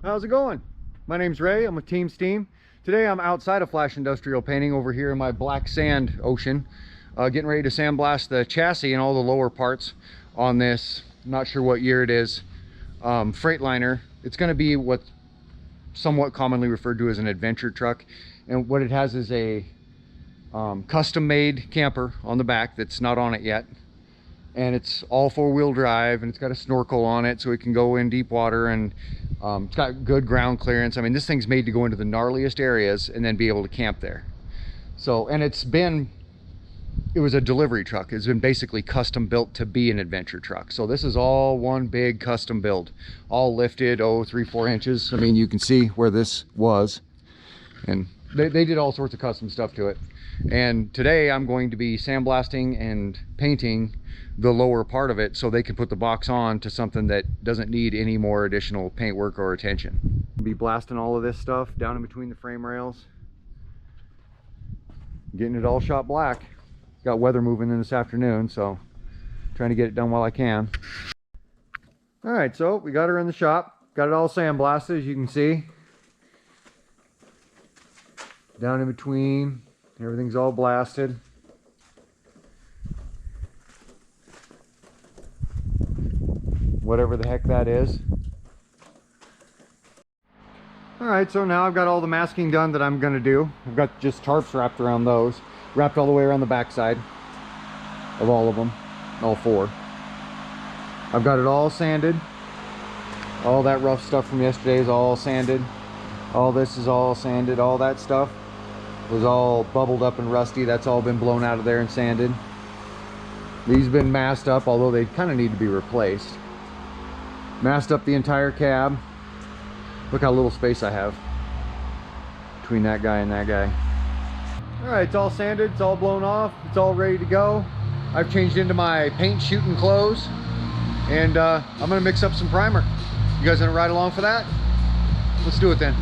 How's it going? My name's Ray. I'm with Team S.t.e.a.m. Today I'm outside of Flash Industrial Painting over here in my black sand ocean, getting ready to sandblast the chassis and all the lower parts on this, not sure what year it is, Freightliner. It's going to be what's somewhat commonly referred to as an adventure truck, and what it has is a custom made camper on the back that's not on it yet, and it's all four-wheel drive, and it's got a snorkel on it so it can go in deep water, and it's got good ground clearance. I mean, this thing's made to go into the gnarliest areas and then be able to camp there. So, and it was a delivery truck. It's been basically custom built to be an adventure truck. So this is all one big custom build, all lifted 3-4 inches. I mean, you can see where this was, and they did all sorts of custom stuff to it. And today I'm going to be sandblasting and painting the lower part of it so they can put the box on to something that doesn't need any more additional paint work or attention. I'll be blasting all of this stuff down in between the frame rails, getting it all shot black. Got weather moving in this afternoon, so trying to get it done while I can. All right, so we got her in the shop, got it all sandblasted, as you can see. Down in between, everything's all blasted. Whatever the heck that is. All right, so now I've got all the masking done that I'm gonna do. I've got just tarps wrapped around those, wrapped all the way around the backside of all of them, all four. I've got it all sanded. All that rough stuff from yesterday is all sanded. All this is all sanded. All that stuff was all bubbled up and rusty. That's all been blown out of there and sanded. These have been masked up, although they kind of need to be replaced. Masked up the entire cab. Look how little space I have between that guy and that guy. All right, it's all sanded, it's all blown off, it's all ready to go. I've changed into my paint shooting clothes, and I'm gonna mix up some primer. You guys gonna ride along for that? Let's do it then.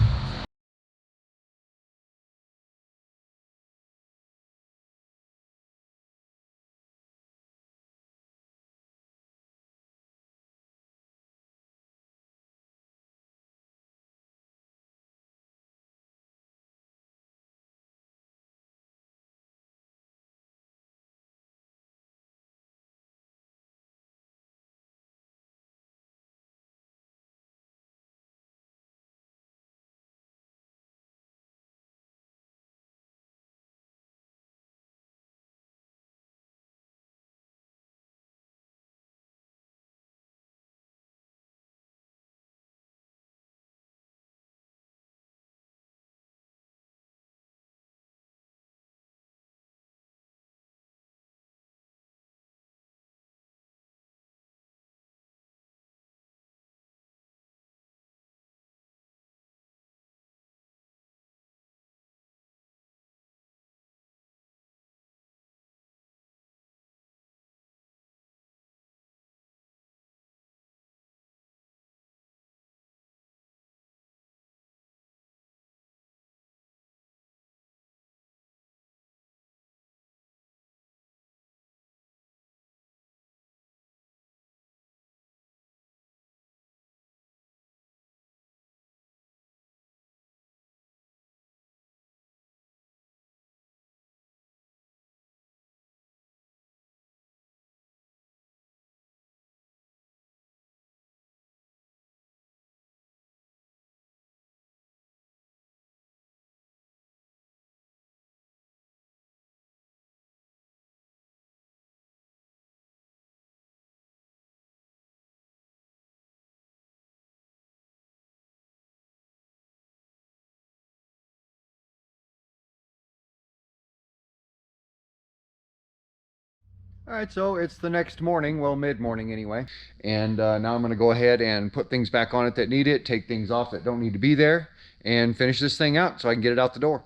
All right, so it's the next morning, well, mid-morning anyway, and now I'm going to go ahead and put things back on it that need it, take things off that don't need to be there, and finish this thing out so I can get it out the door.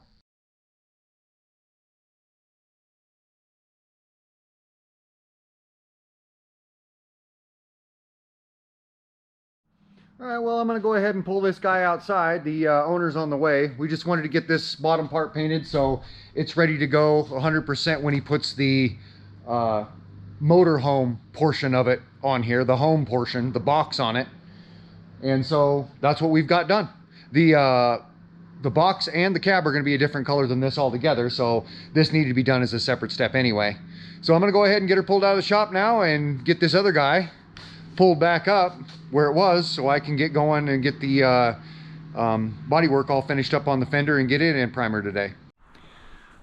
All right, well, I'm going to go ahead and pull this guy outside. The owner's on the way. We just wanted to get this bottom part painted so it's ready to go 100% when he puts the motorhome portion of it on here, the home portion, the box on it. And so that's what we've got done. The box and the cab are going to be a different color than this altogether, so this needed to be done as a separate step anyway. So I'm going to go ahead and get her pulled out of the shop now and get this other guy pulled back up where it was, so I can get going and get the body work all finished up on the fender and get it in primer today.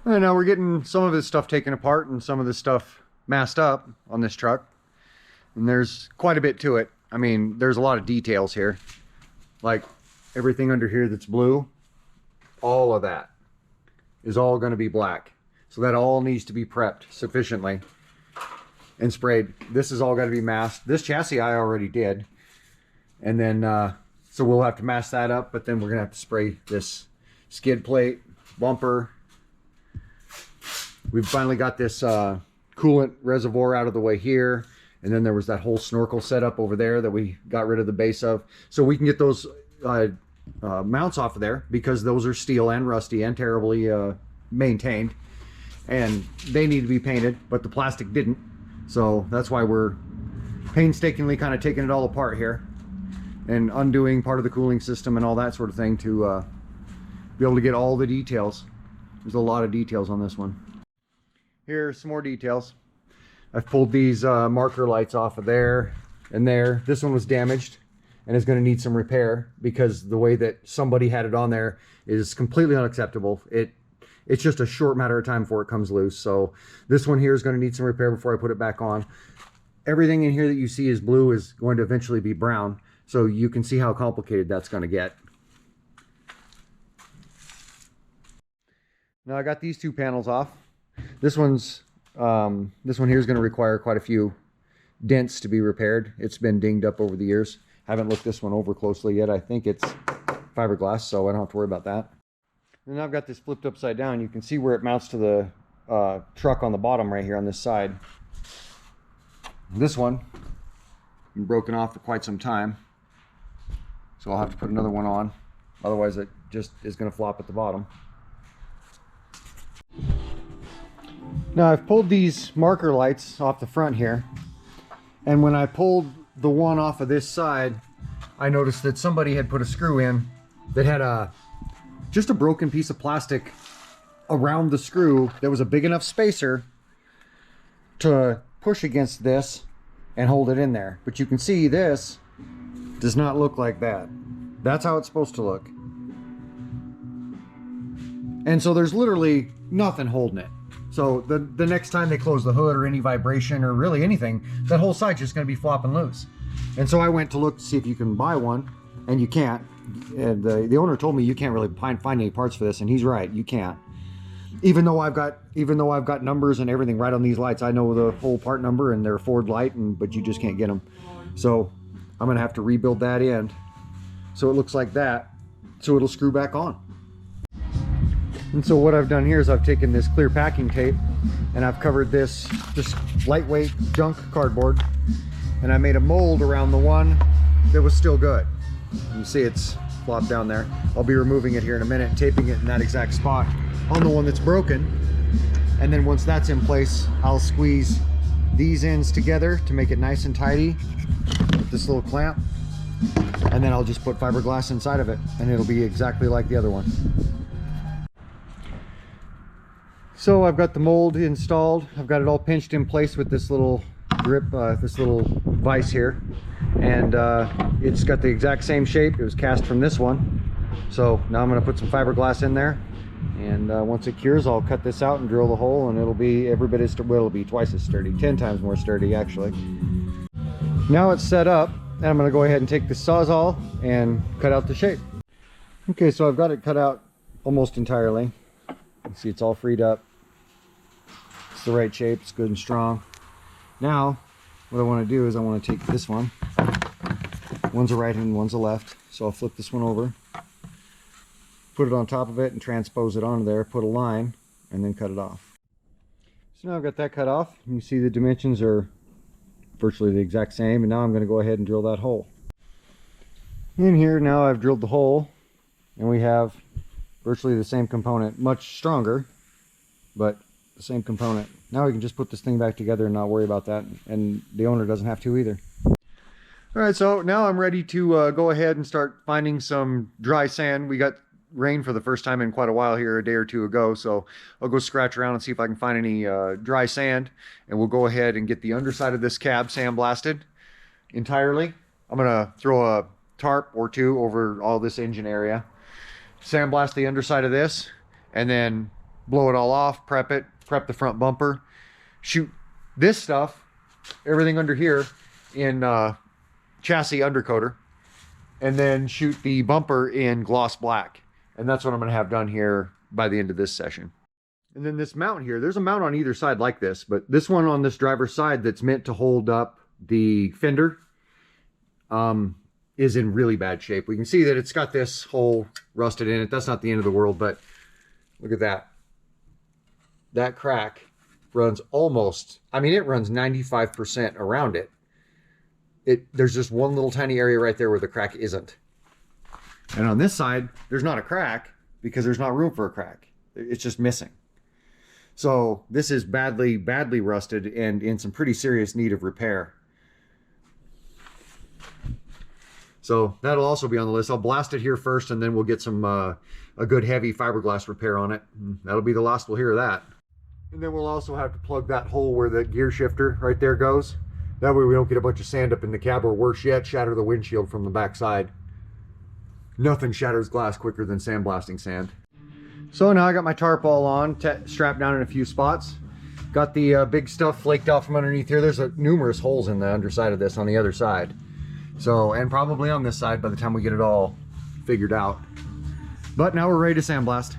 And now we're getting some of this stuff taken apart and some of this stuff masked up on this truck, and there's quite a bit to it. I mean, there's a lot of details here, like everything under here that's blue, all of that is all going to be black, so that all needs to be prepped sufficiently and sprayed. This is all got to be masked. This chassis I already did, and then so we'll have to mask that up, but then we're gonna have to spray this skid plate, bumper. We've finally got this coolant reservoir out of the way here, and then there was that whole snorkel setup over there that we got rid of the base of, so we can get those mounts off of there, because those are steel and rusty and terribly maintained, and they need to be painted, but the plastic didn't. So that's why we're painstakingly kind of taking it all apart here and undoing part of the cooling system and all that sort of thing to be able to get all the details. There's a lot of details on this one. Here's some more details. I've pulled these marker lights off of there and there. This one was damaged and is going to need some repair, because the way that somebody had it on there is completely unacceptable. It's just a short matter of time before it comes loose. So this one here is going to need some repair before I put it back on. Everything in here that you see is blue is going to eventually be brown, so you can see how complicated that's going to get. Now I got these two panels off. This one here is going to require quite a few dents to be repaired. It's been dinged up over the years. Haven't looked this one over closely yet. I think it's fiberglass, so I don't have to worry about that. And I've got this flipped upside down. You can see where it mounts to the truck on the bottom right here on this side. This one been broken off for quite some time, so I'll have to put another one on. Otherwise it just is going to flop at the bottom. Now I've pulled these marker lights off the front here, and when I pulled the one off of this side, I noticed that somebody had put a screw in that had just a broken piece of plastic around the screw that was a big enough spacer to push against this and hold it in there. But you can see this does not look like that. That's how it's supposed to look. And so there's literally nothing holding it. So the next time they close the hood or any vibration or really anything, that whole side's just going to be flopping loose. And so I went to look to see if you can buy one, and you can't. And the owner told me you can't really find any parts for this, and he's right, you can't. Even though I've got numbers and everything right on these lights, I know the whole part number and they're Ford light, but you just can't get them. So I'm gonna have to rebuild that end so it looks like that, so it'll screw back on. And so what I've done here is I've taken this clear packing tape and I've covered this just lightweight junk cardboard, and I made a mold around the one that was still good. You see it's flopped down there. I'll be removing it here in a minute, taping it in that exact spot on the one that's broken. And then once that's in place, I'll squeeze these ends together to make it nice and tidy with this little clamp. And then I'll just put fiberglass inside of it, and it'll be exactly like the other one. So I've got the mold installed. I've got it all pinched in place with this little grip, this little vise here. And it's got the exact same shape. It was cast from this one. So now I'm going to put some fiberglass in there, and once it cures, I'll cut this out and drill the hole, and it'll be every bit as well, it'll be twice as sturdy, 10 times more sturdy actually. Now it's set up, and I'm going to go ahead and take the Sawzall and cut out the shape. Okay, so I've got it cut out almost entirely. You can see it's all freed up. It's the right shape. It's good and strong. Now what I want to do is I want to take this one. One's a right and one's a left. So I'll flip this one over, put it on top of it and transpose it onto there, put a line, and then cut it off. So now I've got that cut off. You see the dimensions are virtually the exact same, and now I'm going to go ahead and drill that hole. In here now I've drilled the hole, and we have virtually the same component, much stronger, but the same component. Now we can just put this thing back together and not worry about that, and the owner doesn't have to either. All right, so now I'm ready to go ahead and start finding some dry sand. We got rain for the first time in quite a while here a day or two ago, so I'll go scratch around and see if I can find any dry sand, and we'll go ahead and get the underside of this cab sandblasted entirely. I'm gonna throw a tarp or two over all this engine area, sandblast the underside of this, and then blow it all off, prep the front bumper, shoot this stuff, everything under here in chassis undercoater, and then shoot the bumper in gloss black. And that's what I'm gonna have done here by the end of this session. And then this mount here, there's a mount on either side like this, but this one on this driver's side that's meant to hold up the fender is in really bad shape. We can see that it's got this hole rusted in it. That's not the end of the world, but look at that. That crack runs almost, I mean, it runs 95% around it. There's just one little tiny area right there where the crack isn't. And on this side, there's not a crack because there's not room for a crack. It's just missing. So this is badly, badly rusted and in some pretty serious need of repair. So that'll also be on the list. I'll blast it here first, and then we'll get some a good heavy fiberglass repair on it. That'll be the last we'll hear of that. And then we'll also have to plug that hole where the gear shifter right there goes. That way we don't get a bunch of sand up in the cab, or worse yet, shatter the windshield from the back side. Nothing shatters glass quicker than sandblasting sand. So now I got my tarp all on, strapped down in a few spots. Got the big stuff flaked off from underneath here. There's numerous holes in the underside of this on the other side. So, and probably on this side by the time we get it all figured out. But now we're ready to sandblast.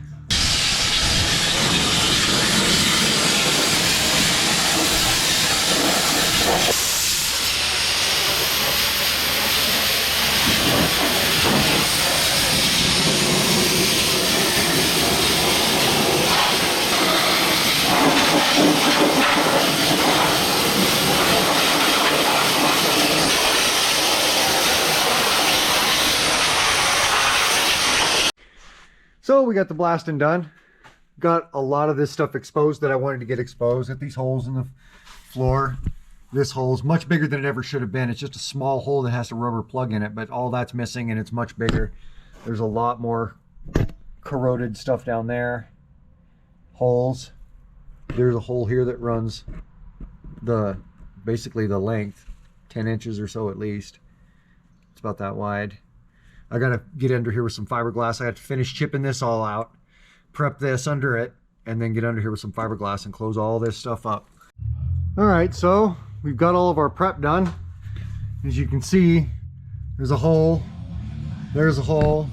So we got the blasting done. Got a lot of this stuff exposed that I wanted to get exposed. At these holes in the floor. This hole is much bigger than it ever should have been. It's just a small hole that has a rubber plug in it, but all that's missing and it's much bigger. There's a lot more corroded stuff down there. Holes. There's a hole here that runs basically the length, 10 inches or so at least. It's about that wide. I gotta get under here with some fiberglass. I have to finish chipping this all out, prep this under it, and then get under here with some fiberglass and close all this stuff up. All right, so we've got all of our prep done. As you can see, there's a hole, there's a hole.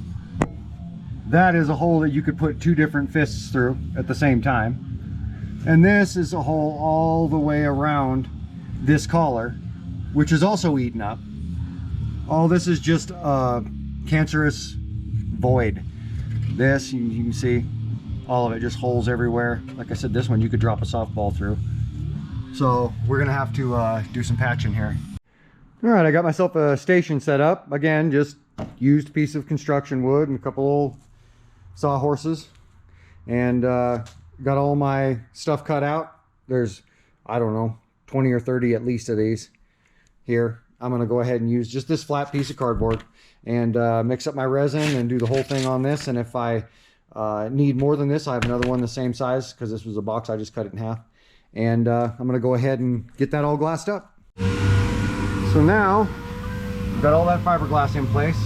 That is a hole that you could put two different fists through at the same time. And this is a hole all the way around this collar, which is also eaten up. All this is just cancerous void. This, you can see all of it, just holes everywhere. Like I said, this one you could drop a softball through. So we're gonna have to do some patching here. All right, I got myself a station set up. Again, just used piece of construction wood and a couple old sawhorses. And got all my stuff cut out. There's, I don't know, 20 or 30 at least of these here. I'm gonna go ahead and use just this flat piece of cardboard and mix up my resin and do the whole thing on this. And if I need more than this, I have another one the same size because this was a box. I just cut it in half. And I'm going to go ahead and get that all glassed up. So now we've got all that fiberglass in place.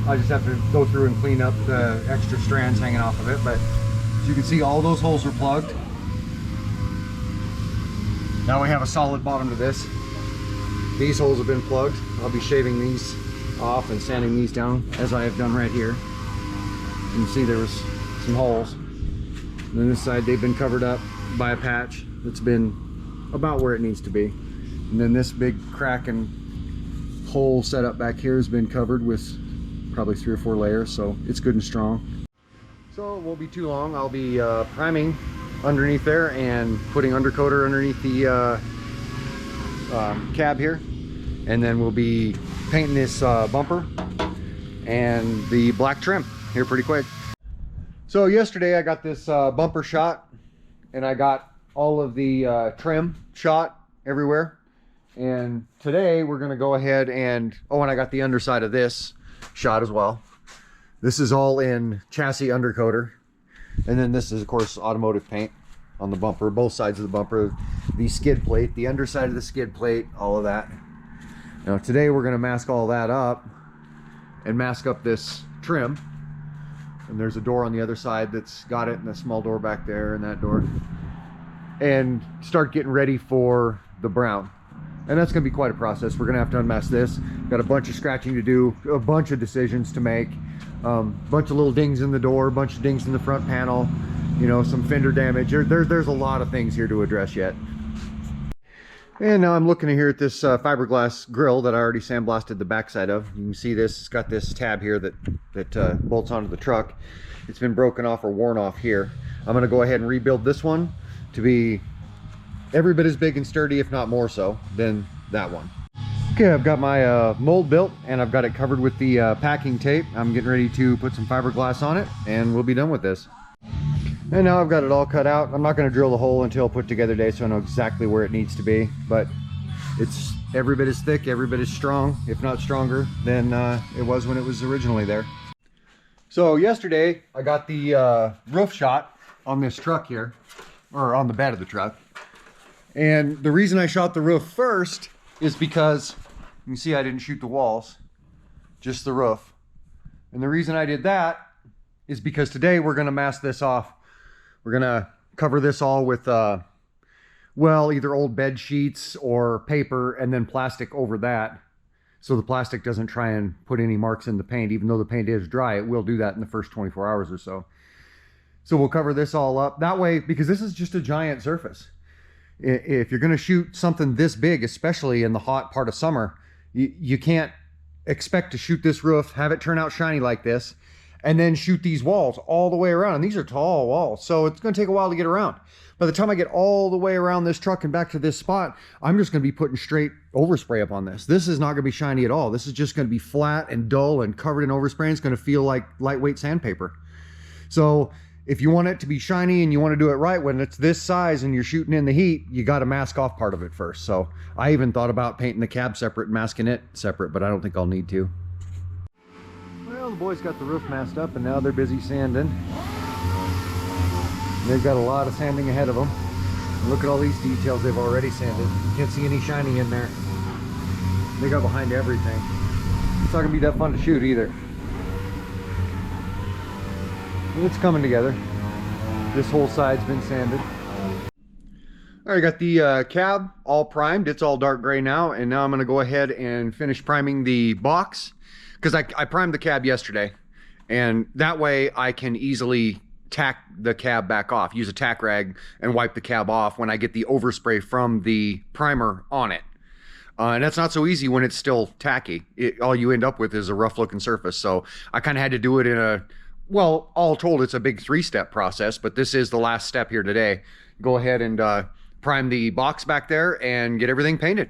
I just have to go through and clean up the extra strands hanging off of it. But as you can see, all those holes are plugged. Now we have a solid bottom to this. These holes have been plugged. I'll be shaving these off and sanding these down as I have done right here. You can see there was some holes. And then this side they've been covered up by a patch that's been about where it needs to be. And then this big crack and hole set up back here has been covered with probably 3 or 4 layers, so it's good and strong. So it won't be too long. I'll be priming underneath there and putting undercoater underneath the cab here, and then we'll be painting this bumper and the black trim here pretty quick. So yesterday I got this bumper shot, and I got all of the trim shot everywhere. And today we're going to go ahead and, oh, and I got the underside of this shot as well. This is all in chassis undercoater. And then this is, of course, automotive paint on the bumper, both sides of the bumper, the skid plate, the underside of the skid plate, all of that. Now today we're going to mask all that up and mask up this trim. And there's a door on the other side that's got it, and a small door back there, and that door. And start getting ready for the brown. And that's going to be quite a process. We're going to have to unmask this. Got a bunch of scratching to do, a bunch of decisions to make, bunch of little dings in the door, a bunch of dings in the front panel, you know, some fender damage. There's a lot of things here to address yet. And now I'm looking here at this fiberglass grill that I already sandblasted the backside of. You can see this, it's got this tab here that bolts onto the truck. It's been broken off or worn off here. I'm going to go ahead and rebuild this one to be every bit as big and sturdy, if not more so, than that one. Okay, I've got my mold built and I've got it covered with the packing tape. I'm getting ready to put some fiberglass on it and we'll be done with this. And now I've got it all cut out. I'm not going to drill the hole until put together day, so I know exactly where it needs to be, but it's every bit as thick, every bit as strong, if not stronger than it was when it was originally there. So yesterday I got the roof shot on this truck here, or on the bed of the truck. And the reason I shot the roof first is because you can see I didn't shoot the walls, just the roof. And the reason I did that is because today we're going to mask this off. We're going to cover this all with, well, either old bed sheets or paper and then plastic over that. So the plastic doesn't try and put any marks in the paint. Even though the paint is dry, it will do that in the first 24 hours or so. So we'll cover this all up. That way, because this is just a giant surface. If you're going to shoot something this big, especially in the hot part of summer, you can't expect to shoot this roof, have it turn out shiny like this, and then shoot these walls all the way around. And these are tall walls, so it's going to take a while to get around. By the time I get all the way around this truck and back to this spot, I'm just going to be putting straight overspray up on this. This is not going to be shiny at all. This is just going to be flat and dull and covered in overspray. It's going to feel like lightweight sandpaper. So if you want it to be shiny and you want to do it right, when it's this size and you're shooting in the heat, you got to mask off part of it first. So I even thought about painting the cab separate and masking it separate, but I don't think I'll need to. Well, the boys got the roof masked up and now they're busy sanding. They've got a lot of sanding ahead of them. And look at all these details they've already sanded. You can't see any shiny in there. They got behind everything. It's not gonna be that fun to shoot either. It's coming together. This whole side's been sanded. All right, got the cab all primed. It's all dark gray now, and now I'm gonna go ahead and finish priming the box, because I primed the cab yesterday, and that way I can easily tack the cab back off, use a tack rag and wipe the cab off when I get the overspray from the primer on it. And that's not so easy when it's still tacky. All you end up with is a rough looking surface. So I kind of had to do it in a, well, all told, it's a big 3-step process, but this is the last step here today. Go ahead and prime the box back there and get everything painted.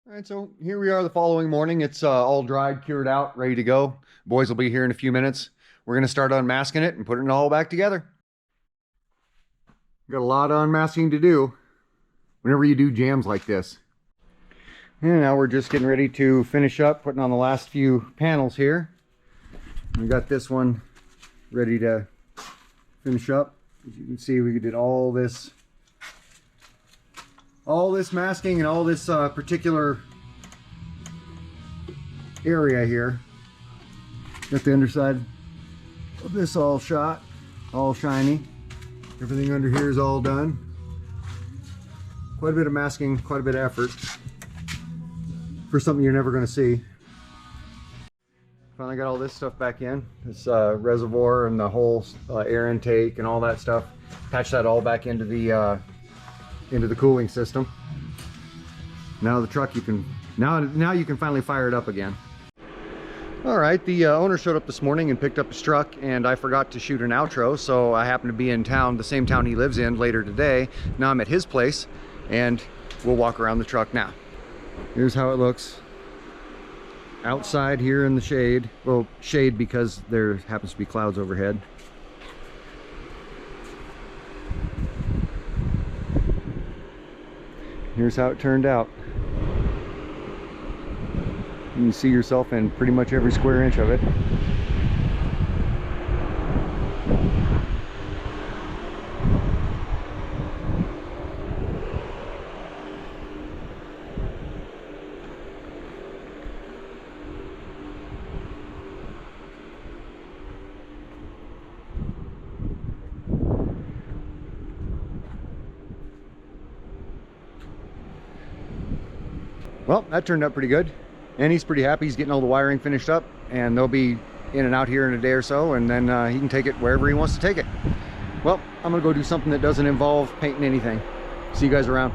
All right, so here we are the following morning. It's all dried, cured out, ready to go. Boys will be here in a few minutes. We're going to start unmasking it and putting it all back together. Got a lot of unmasking to do whenever you do jams like this. And now we're just getting ready to finish up, putting on the last few panels here. We got this one ready to finish up. As you can see, we did all this masking and all this particular area here. Got the underside of this all shot, all shiny. Everything under here is all done. Quite a bit of masking, quite a bit of effort for something you're never going to see. Finally got all this stuff back in. This reservoir and the whole air intake and all that stuff. Patch that all back into the cooling system. Now the truck, you can now you can finally fire it up again. All right, the owner showed up this morning and picked up his truck, and I forgot to shoot an outro, so I happened to be in town, the same town he lives in, later today. Now I'm at his place, and we'll walk around the truck now. Here's how it looks outside here in the shade. Well, shade because there happens to be clouds overhead. Here's how it turned out. You can see yourself in pretty much every square inch of it. Well, that turned out pretty good. And he's pretty happy. He's getting all the wiring finished up, and they'll be in and out here in a day or so, and then he can take it wherever he wants to take it. Well, I'm gonna go do something that doesn't involve painting anything. See you guys around.